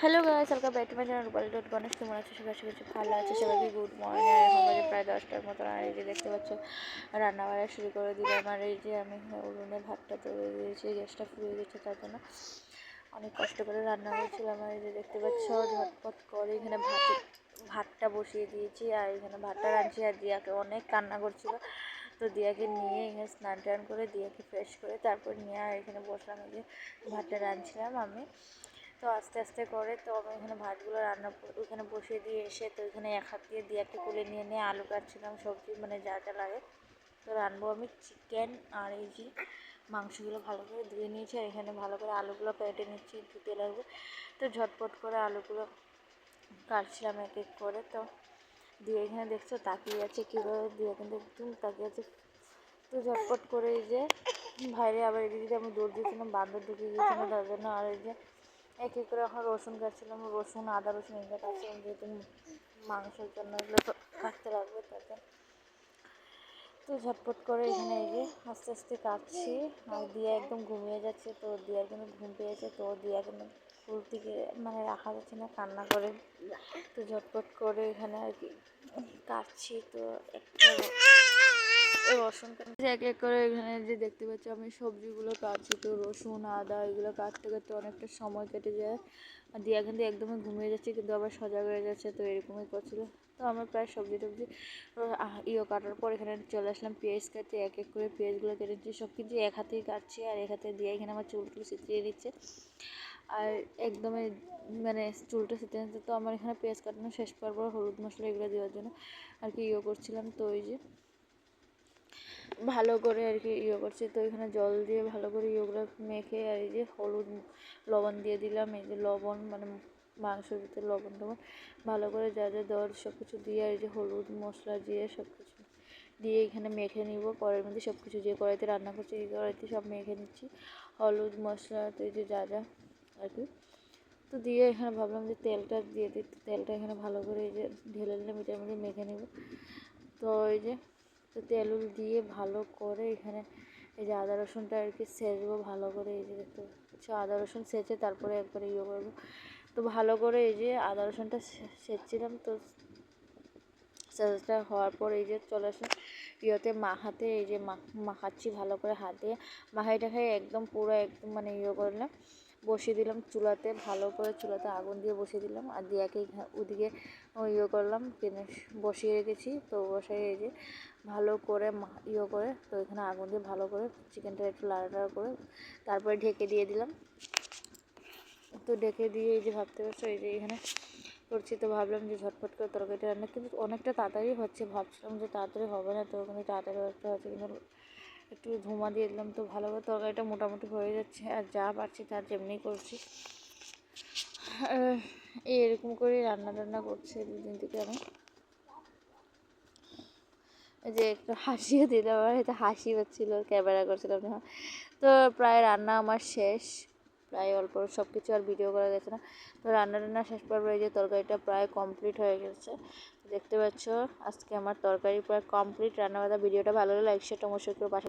Hello guys, welcome back to my channel Rupali dot Ganesh. কেমন আছে সবাই? আশা করছি ভালো আছে সবাইকে। Good morning. আর এখন বাজে প্রায় 10টার মতো। আর এই যে দেখতে পাচ্ছ রান্না বাড়া শুরু করে দিলাম। আর এই যে আমি উনুনে ভাতটা তৈরি দিয়েছি, গ্যাসটা ফুরিয়ে গেছে, তার জন্য অনেক কষ্ট করে রান্না করছিলাম। আর এই যে দেখতে পাচ্ছ ঝটপট করে এখানে ভাতটা বসিয়ে দিয়েছি। আর এখানে ভাতটা রাঁধছি। আর দিয়াকে অনেক কান্না করছিল, তো দিয়াকে নিয়ে এখানে স্নান টান করে দিয়াকে ফ্রেশ করে তারপর নিয়ে আর এখানে বসলাম। এই যে ভাতটা রাঁধছিলাম আমি। তো আস্তে আস্তে করে তো আমি এখানে ভাতগুলো রান্না ওইখানে বসিয়ে দিয়ে এসে তো এখানে এক হাত দিয়ে দিয়াকে তুলে নিয়ে আলু কাটছিলাম, সবজি মানে যা যা লাগে। তো রান্নাবো আমি চিকেন। আর এই যে মাংসগুলো ভালো করে ধুয়ে নিয়েছি। আর এখানে ভালো করে আলুগুলো কেটে নিচ্ছি, ধুতে লাগবে। তো ঝটপট করে আলুগুলো কাটছিলাম এক এক করে। তো দিয়ে এখানে দেখছো তাকিয়ে আছে কীভাবে, দিয়ে কিন্তু একদম তাকিয়ে আছে। তো ঝটপট করে এই যে ভাইরে আবার এদিকে আমি দৌড় দিয়েছিলাম, বান্দর ঢুকে গিয়েছিলো তার জন্য। আর এই যে এক এক করে এখন রসুন কাটছিলাম, রসুন আদা রসুন এগুলো কাটছিলাম, যেহেতু মাংসের জন্য এগুলো তো কাটতে লাগবে তাতে। তো ঝটপট করে এখানে এই যে আস্তে আস্তে কাটছি। আর দিয়া একদম ঘুমিয়ে যাচ্ছে, তো দিয়ার কিন্তু ঘুম পেয়েছে, তো দিয়া কিন্তু ফুল থেকে মানে রাখা যাচ্ছে না, কান্না করে। তো ঝটপট করে এখানে আর কি কাটছি। তো একটা রসুন কাটছি এক এক করে। এখানে যে দেখতে পাচ্ছি আমি সবজিগুলো কাটছি, তো রসুন আদা এগুলো কাটতে কাটতে অনেকটা সময় কেটে যায়। আর দিয়া কিন্তু একদমই ঘুমিয়ে যাচ্ছে, কিন্তু আবার সজাগ হয়ে যাচ্ছে, তো এরকমই করছিল। তো আমার প্রায় সবজি টবজি কাটার পর এখানে চলে আসলাম পেঁয়াজ কাটতে। এক এক করে পেঁয়াজগুলো কেটে নিচ্ছি, সব কিছু এক হাতেই কাটছি আর এক হাতে দিয়ে এখানে আমার চুলগুলো ছিটিয়ে দিচ্ছে। আর একদমই মানে চুলটা ছিটিয়ে নিচ্ছে। তো আমার এখানে পেঁয়াজ কাটানো শেষ করার পর হলুদ মশলা এগুলো দেওয়ার জন্য আর কি করছিলাম। তো ওই যে ভালো করে আর কি করছি। তো এখানে জল দিয়ে ভালো করে ওগুলো মেখে আর এই যে হলুদ লবণ দিয়ে দিলাম। এই যে লবণ মানে মাংসের ভিতরে লবণ টবণ ভালো করে যা যা দেওয়ার সব কিছু দিয়ে, আর এই যে হলুদ মশলা দিয়ে সব কিছু দিয়ে এখানে মেখে নিব। কড়াইয়ের মধ্যে সব কিছু যে কড়াইতে রান্না করছি এই কড়াইতে সব মেখে নিচ্ছি, হলুদ মশলা তো এই যে যা যা আর কি। তো দিয়ে এখানে ভাবলাম যে তেলটা দিয়ে দিই, তেলটা এখানে ভালো করে এই যে ঢেলে নিলাম, এটার মধ্যে মেখে নেব। তো এই যে তো তেল দিয়ে ভালো করে এখানে এই যে আদা রসুনটা আর কি ছেঁচবো ভালো করে। এই যে দেখতে পাচ্ছ আদা রসুন ছেঁচে তারপরে একবারে করবো। তো ভালো করে এই যে আদা রসুনটা ছেঁচছিলাম। তো ছেঁচটা হওয়ার পর এই যে চলে আসলাম মাখাতে। এই যে মাখাচ্ছি ভালো করে হাত দিয়ে, মাখাই একদম পুরো একদম মানে করলাম, বসিয়ে দিলাম চুলাতে। ভালো করে চুলাতে আগুন দিয়ে বসিয়ে দিলাম। আর দিয়াকে ওদিকে করলাম, বসিয়ে রেখেছি। তো বসাই এই যে ভালো করে করে তো এখানে আগুন দিয়ে ভালো করে চিকেনটা একটু লাড়াড়া করে তারপরে ঢেকে দিয়ে দিলাম। তো ঢেকে দিয়ে এই যে ভাবতে পারছো এই যে এখানে করছি। তো ভাবলাম যে ঝটপট করে তরকারিটা রান্না, কিন্তু অনেকটা তাড়াতাড়ি হচ্ছে। ভাবছিলাম যে তাড়াতাড়ি হবে না, তো কিন্তু তাড়াতাড়ি একটা হচ্ছে, কিন্তু একটু ধুমা দিয়ে দিলাম। তো ভালো করে তরকারিটা মোটামুটি হয়ে যাচ্ছে। আর যা পারছি তার যেমনি করছি, এরকম করে রান্না করছি দুদিন থেকে আমি। যে একটু হাসিও দিতে পারে, এটা হাসি হচ্ছিল, ক্যামেরা করছিলাম না। তো প্রায় রান্না আমার শেষ, প্রায় অল্প সব কিছু আর ভিডিও করা গেছে না। তো রান্না শেষ পর্ব এই যে তরকারিটা প্রায় কমপ্লিট হয়ে গেছে। দেখতে পাচ্ছ আজকে আমার তরকারি প্রায় কমপ্লিট। রান্না বান্না ভিডিওটা ভালো লাগলে লাইক শেয়ার অবশ্যই করে পাশে